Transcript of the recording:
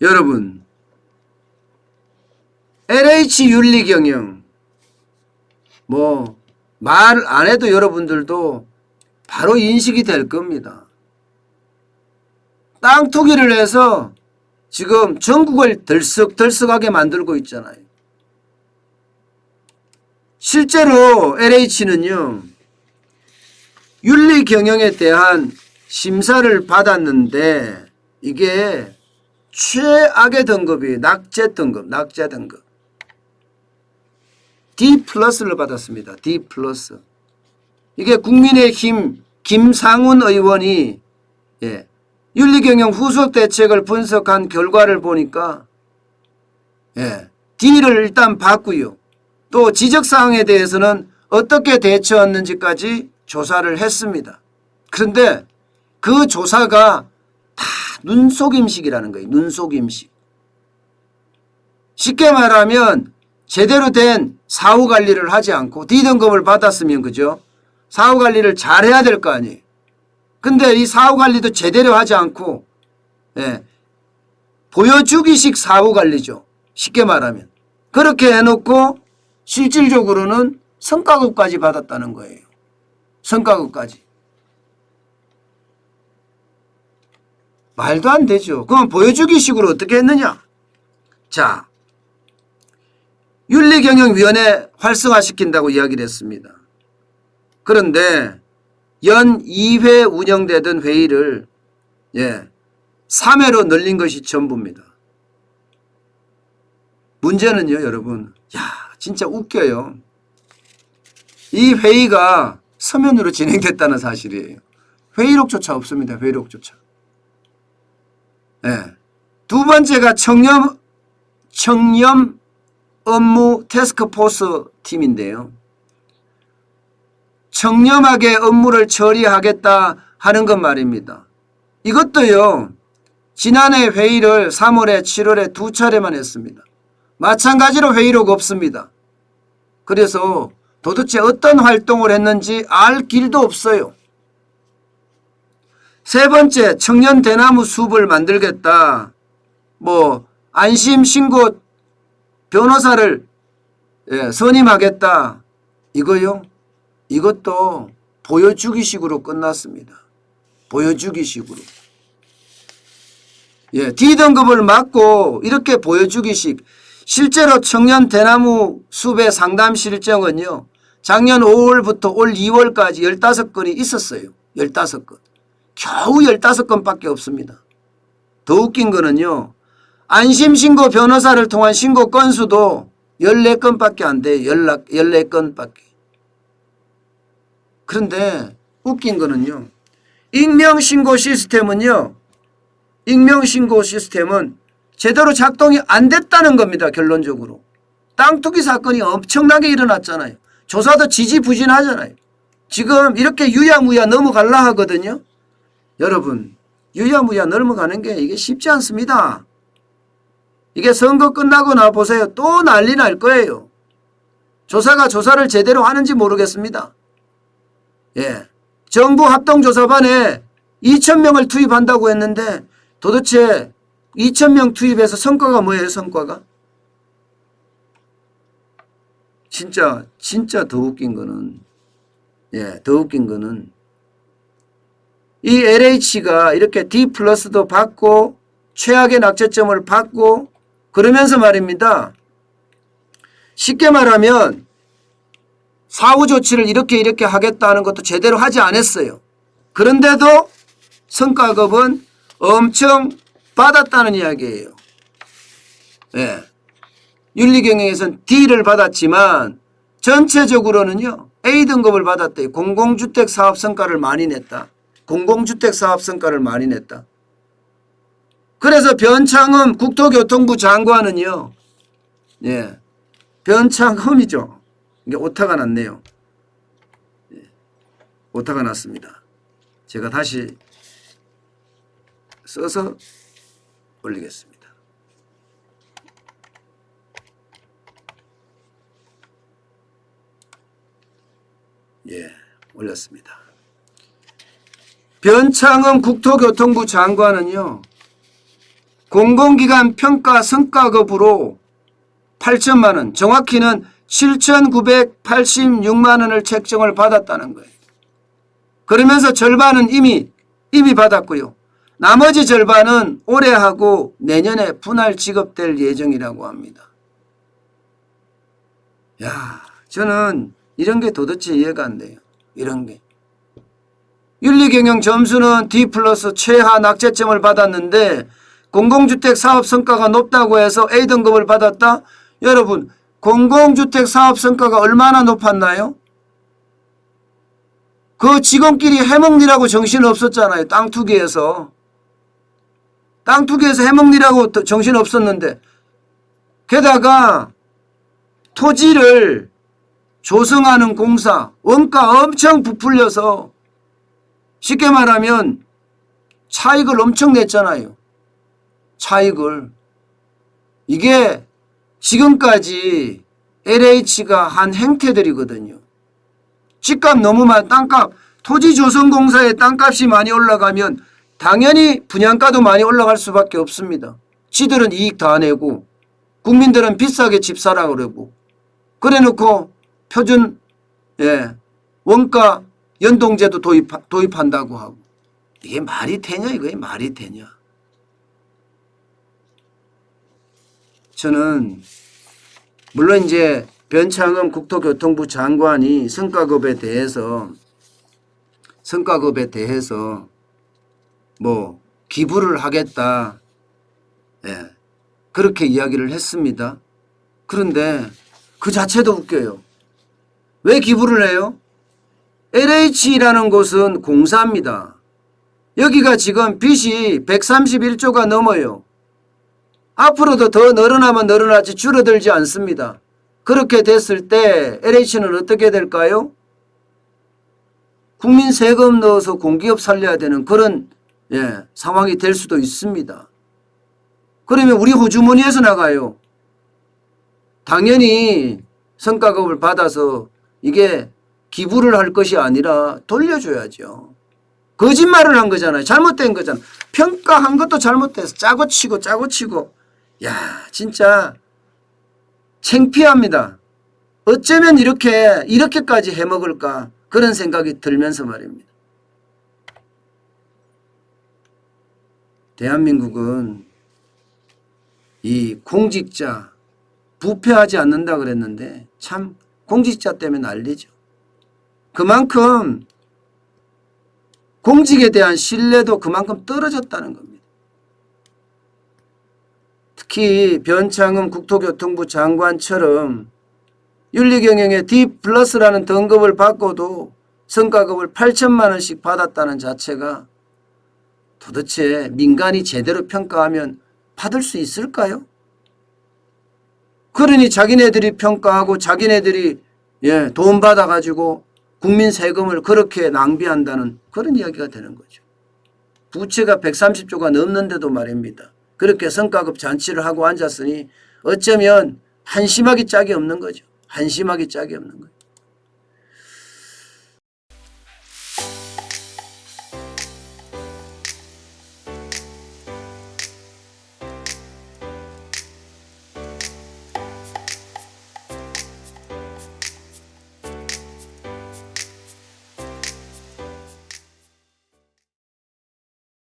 여러분, LH 윤리경영 뭐 말 안 해도 여러분들도 바로 인식이 될 겁니다. 땅 투기를 해서 지금 전국을 들썩들썩하게 만들고 있잖아요. 실제로 LH는요, 윤리경영에 대한 심사를 받았는데 이게 최악의 등급이 낙제 등급. D 플러스를 받았습니다. D 플러스. 이게 국민의힘 김상훈 의원이 윤리경영 후속 대책을 분석한 결과를 보니까 D를 일단 받고요. 또 지적사항에 대해서는 어떻게 대처했는지까지 조사를 했습니다. 그런데 그 조사가 다 눈속임식이라는 거예요. 눈속임식. 쉽게 말하면 제대로 된 사후관리를 하지 않고 D등급을 받았으면 그죠? 사후관리를 잘해야 될 거 아니에요. 근데 이 사후관리도 제대로 하지 않고 보여주기식 사후관리죠. 쉽게 말하면. 그렇게 해놓고 실질적으로는 성과급까지 받았다는 거예요. 성과급까지. 말도 안 되죠. 그럼 보여주기식으로 어떻게 했느냐? 자, 윤리경영위원회 활성화시킨다고 이야기를 했습니다. 그런데 연 2회 운영되던 회의를 3회로 늘린 것이 전부입니다. 문제는요, 여러분. 진짜 웃겨요. 이 회의가 서면으로 진행됐다는 사실이에요. 회의록조차 없습니다. 회의록조차. 두 번째가 청렴 업무 태스크포스 팀인데요. 청렴하게 업무를 처리하겠다 하는 것 말입니다. 이것도요, 지난해 회의를 3월에 7월에 두 차례만 했습니다. 마찬가지로 회의록 없습니다. 그래서 도대체 어떤 활동을 했는지 알 길도 없어요. 세 번째, 청년 대나무 숲을 만들겠다. 안심신고 변호사를 선임하겠다. 이거요. 이것도 보여주기식으로 끝났습니다. 보여주기식으로. D등급을 맞고 이렇게 보여주기식. 실제로 청년 대나무 숲의 상담 실정은요, 작년 5월부터 올 2월까지 15건이 있었어요. 15건. 겨우 15건밖에 없습니다. 더 웃긴 거는요, 안심신고 변호사를 통한 신고 건수도 14건밖에 안 돼요. 14건밖에. 그런데 웃긴 거는요, 익명신고 시스템은 제대로 작동이 안 됐다는 겁니다. 결론적으로. 땅 투기 사건이 엄청나게 일어났잖아요. 조사도 지지부진하잖아요. 지금 이렇게 유야무야 넘어가려 하거든요. 여러분, 유야무야 넘어가는 게 이게 쉽지 않습니다. 이게 선거 끝나고 나 보세요. 또 난리 날 거예요. 조사가 조사를 제대로 하는지 모르겠습니다. 정부 합동조사반에 2,000명을 투입한다고 했는데 도대체 2,000명 투입해서 성과가 뭐예요? 성과가? 진짜 더 웃긴 거는 이 LH가 이렇게 D 플러스도 받고 최악의 낙제점을 받고 그러면서 말입니다. 쉽게 말하면 사후 조치를 이렇게 하겠다는 것도 제대로 하지 않았어요. 그런데도 성과급은 엄청 받았다는 이야기예요. 윤리경영에서는 D를 받았지만 전체적으로는요, A등급을 받았대요. 공공주택 사업 성과를 많이 냈다. 공공주택 사업 성과를 많이 냈다. 그래서 변창흠 국토교통부 장관은요, 변창흠이죠. 이게 오타가 났네요. 오타가 났습니다. 제가 다시 써서 올리겠습니다. 올렸습니다. 변창흠 국토교통부 장관은요, 공공기관 평가 성과급으로 8천만 원, 정확히는 7,986만 원을 책정을 받았다는 거예요. 그러면서 절반은 이미 받았고요. 나머지 절반은 올해 하고 내년에 분할 지급될 예정이라고 합니다. 야, 저는 이런 게 도대체 이해가 안 돼요. 이런 게. 윤리경영 점수는 D 플러스 최하 낙제점을 받았는데 공공주택 사업 성과가 높다고 해서 A등급을 받았다? 여러분, 공공주택 사업 성과가 얼마나 높았나요? 그 직원끼리 해먹니라고 정신 없었잖아요. 땅 투기에서. 땅 투기에서 해먹니라고 정신 없었는데, 게다가 토지를 조성하는 공사, 원가 엄청 부풀려서 쉽게 말하면 차익을 엄청 냈잖아요. 차익을. 이게 지금까지 LH가 한 행태들이거든요. 집값 너무 많이, 땅값, 토지조성공사의 땅값이 많이 올라가면 당연히 분양가도 많이 올라갈 수밖에 없습니다. 지들은 이익 다 내고 국민들은 비싸게 집 사라 그러고 그래 놓고 표준 원가 연동제도 도입한다고 하고 이게 말이 되냐 이거에 말이 되냐. 저는 물론 이제 변창흠 국토교통부 장관이 성과급에 대해서 뭐 기부를 하겠다. 그렇게 이야기를 했습니다. 그런데 그 자체도 웃겨요. 왜 기부를 해요? LH라는 곳은 공사입니다. 여기가 지금 빚이 131조가 넘어요. 앞으로도 더 늘어나면 늘어나지 줄어들지 않습니다. 그렇게 됐을 때 LH는 어떻게 될까요? 국민 세금 넣어서 공기업 살려야 되는 그런 상황이 될 수도 있습니다. 그러면 우리 호주머니에서 나가요. 당연히 성과급을 받아서 이게 기부를 할 것이 아니라 돌려줘야죠. 거짓말을 한 거잖아요. 잘못된 거잖아요. 평가한 것도 잘못돼서 짜고 치고 야 진짜 창피합니다. 어쩌면 이렇게까지 해먹을까 그런 생각이 들면서 말입니다. 대한민국은 이 공직자 부패하지 않는다 그랬는데 참 공직자 때문에 난리죠. 그만큼 공직에 대한 신뢰도 그만큼 떨어졌다는 겁니다. 특히 변창흠 국토교통부 장관처럼 윤리경영의 D 플러스라는 등급을 받고도 성과급을 8천만 원씩 받았다는 자체가 도대체 민간이 제대로 평가하면 받을 수 있을까요? 그러니 자기네들이 평가하고 자기네들이 돈 받아가지고 국민 세금을 그렇게 낭비한다는 그런 이야기가 되는 거죠. 부채가 130조가 넘는데도 말입니다. 그렇게 성과급 잔치를 하고 앉았으니 어쩌면 한심하기 짝이 없는 거죠. 한심하기 짝이 없는 거죠.